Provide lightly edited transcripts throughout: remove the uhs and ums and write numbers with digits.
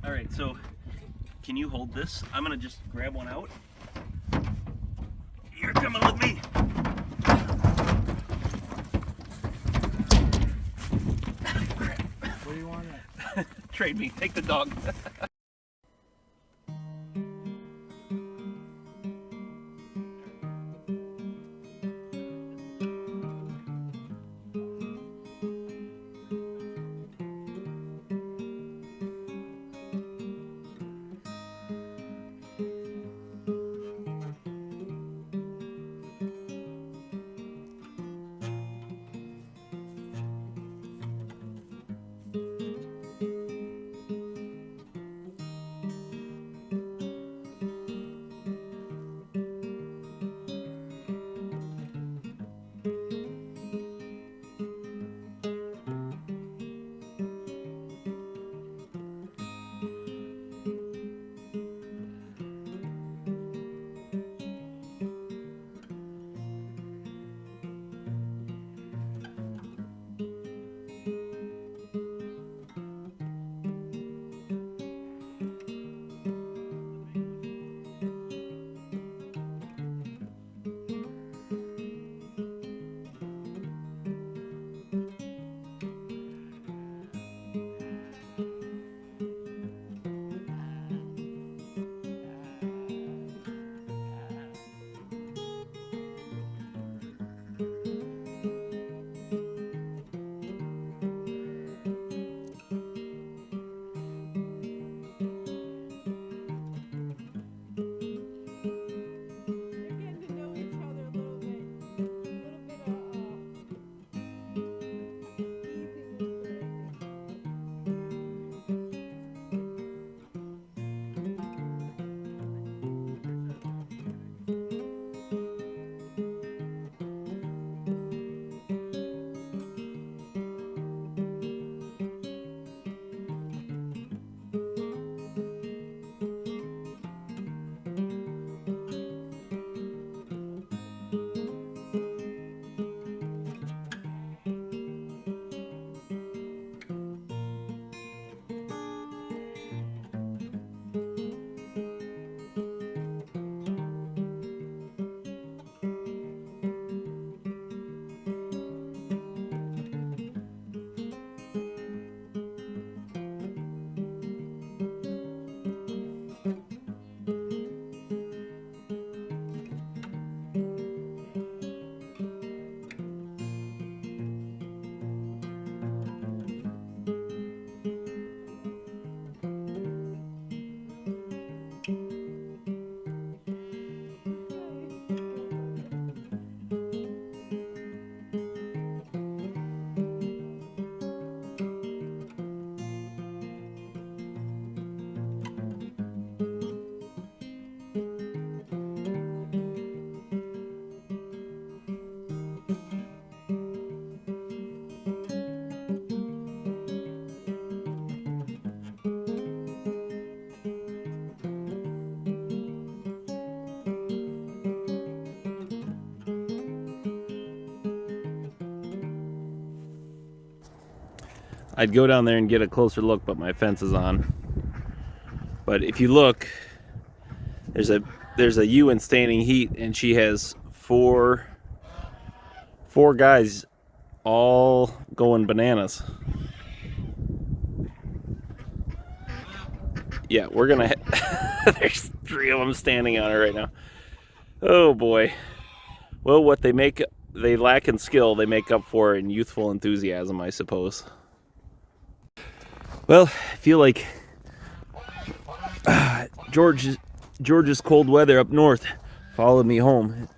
All right, so can you hold this? I'm gonna just grab one out. You're coming with me. What do you want? Trade me. Take the dog. I'd go down there and get a closer look, but my fence is on. But if you look, there's a ewe in standing heat, and she has four guys all going bananas. Yeah, we're gonna. There's 3 of them standing on her right now. Oh boy. Well, what they lack in skill, they make up for in youthful enthusiasm, I suppose. Well, I feel like George's cold weather up north followed me home.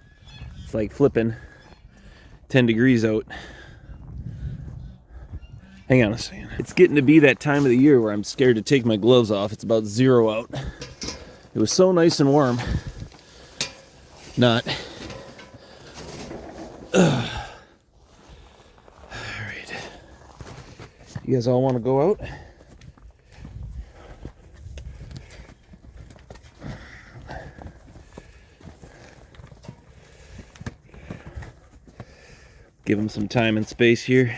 It's like flipping 10 degrees out. Hang on a second. It's getting to be that time of the year where I'm scared to take my gloves off. It's about 0 out. It was so nice and warm. Not. All right. You guys all want to go out? Give them some time and space here.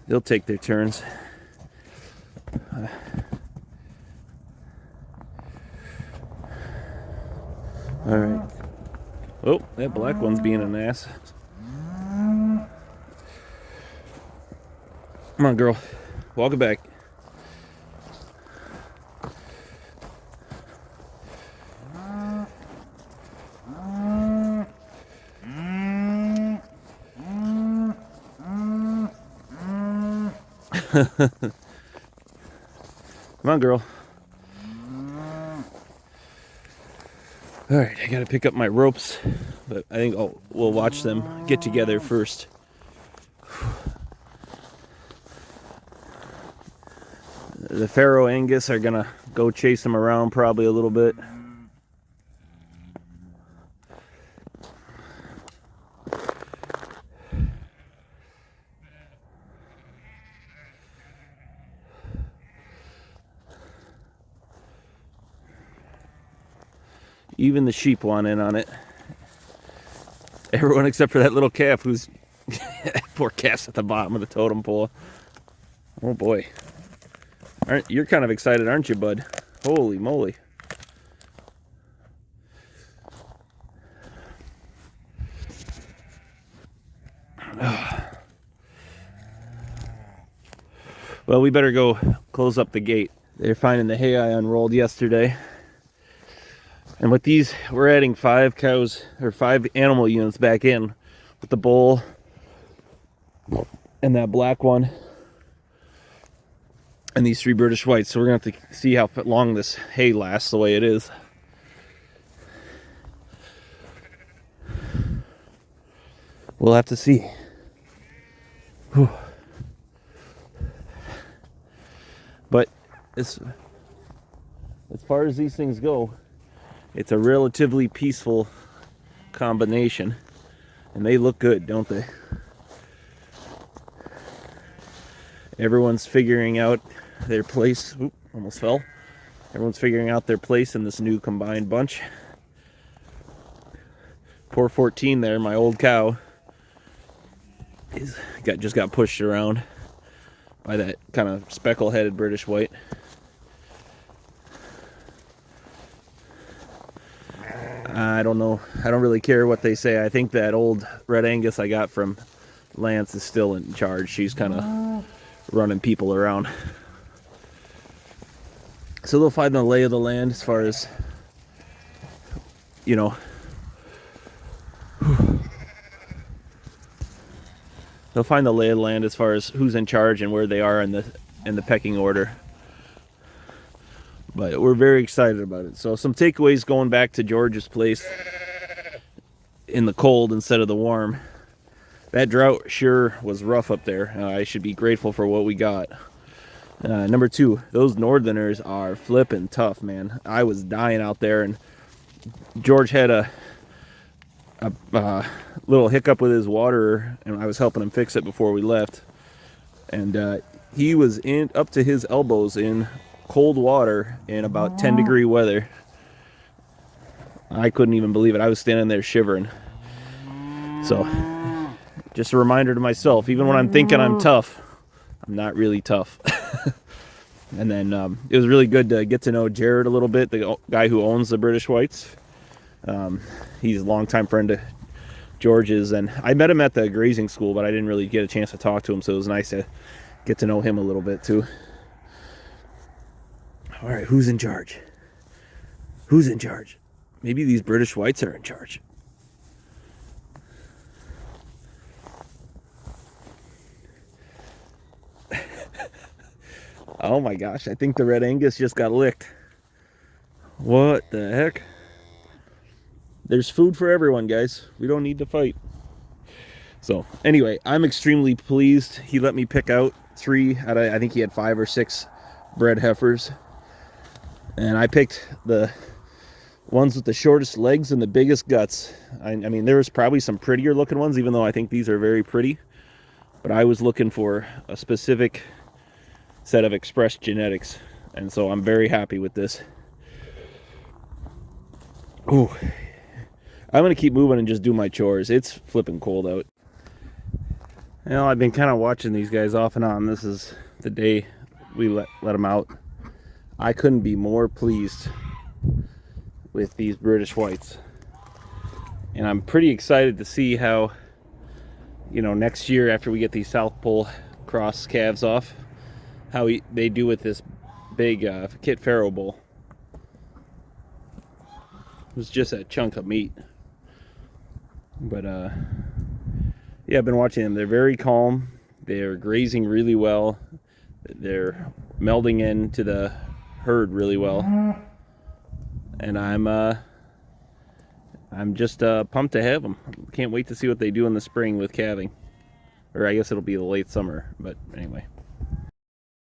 They'll take their turns. All right. Oh, that black one's being an ass. Come on, girl. Walk it back. Come on, girl. All right, I gotta pick up my ropes, but I think we'll watch them get together first. The Pharaoh Angus are gonna go chase them around probably a little bit. Even the sheep want in on it. Everyone except for that little calf who's... Poor calf's at the bottom of the totem pole. Oh boy. You're kind of excited, aren't you, bud? Holy moly. Well, we better go close up the gate. They're finding the hay I unrolled yesterday. And with these, we're adding 5 cows, or 5 animal units back in. With the bull, and that black one, and these 3 British whites. So we're going to have to see how long this hay lasts the way it is. We'll have to see. Whew. But as far as these things go, it's a relatively peaceful combination. And they look good, don't they? Everyone's figuring out their place. Oop, almost fell. Everyone's figuring out their place in this new combined bunch. Poor 14 there, my old cow, just got pushed around by that kind of speckle-headed British white. I don't know. I don't really care what they say. I think that old Red Angus I got from Lance is still in charge. She's kind of running people around. So they'll find the lay of the land as far as, you know, they'll find the lay of the land as far as who's in charge and where they are in the pecking order. But we're very excited about it. So some takeaways going back to George's place in the cold instead of the warm. That drought sure was rough up there. I should be grateful for what we got. Number 2, those northerners are flipping tough, man. I was dying out there, and George had a little hiccup with his water, and I was helping him fix it before we left. And he was up to his elbows in cold water in about 10-degree weather. I couldn't even believe it. I was standing there shivering. So, just a reminder to myself, even when I'm thinking I'm tough, I'm not really tough. And then it was really good to get to know Jared a little bit, the guy who owns the British Whites. He's a longtime friend of George's, and I met him at the grazing school, but I didn't really get a chance to talk to him, so it was nice to get to know him a little bit too. All right, who's in charge? Who's in charge? Maybe these British Whites are in charge. Oh my gosh, I think the Red Angus just got licked. What the heck? There's food for everyone, guys. We don't need to fight. So, anyway, I'm extremely pleased. He let me pick out 3 out of, I think he had 5 or 6 bred heifers. And I picked the ones with the shortest legs and the biggest guts. I mean, there was probably some prettier looking ones, even though I think these are very pretty. But I was looking for a specific set of express genetics. And so I'm very happy with this. Ooh. I'm going to keep moving and just do my chores. It's flipping cold out. Well, I've been kind of watching these guys off and on. This is the day we let them out. I couldn't be more pleased with these British Whites. And I'm pretty excited to see how, next year after we get these South Pole cross calves off, how they do with this big Kit Pharaoh bull. It was just a chunk of meat. But yeah, I've been watching them. They're very calm. They're grazing really well. They're melding into the herd really well. And I'm just pumped to have them. Can't wait to see what they do in the spring with calving. Or I guess it'll be the late summer, but anyway.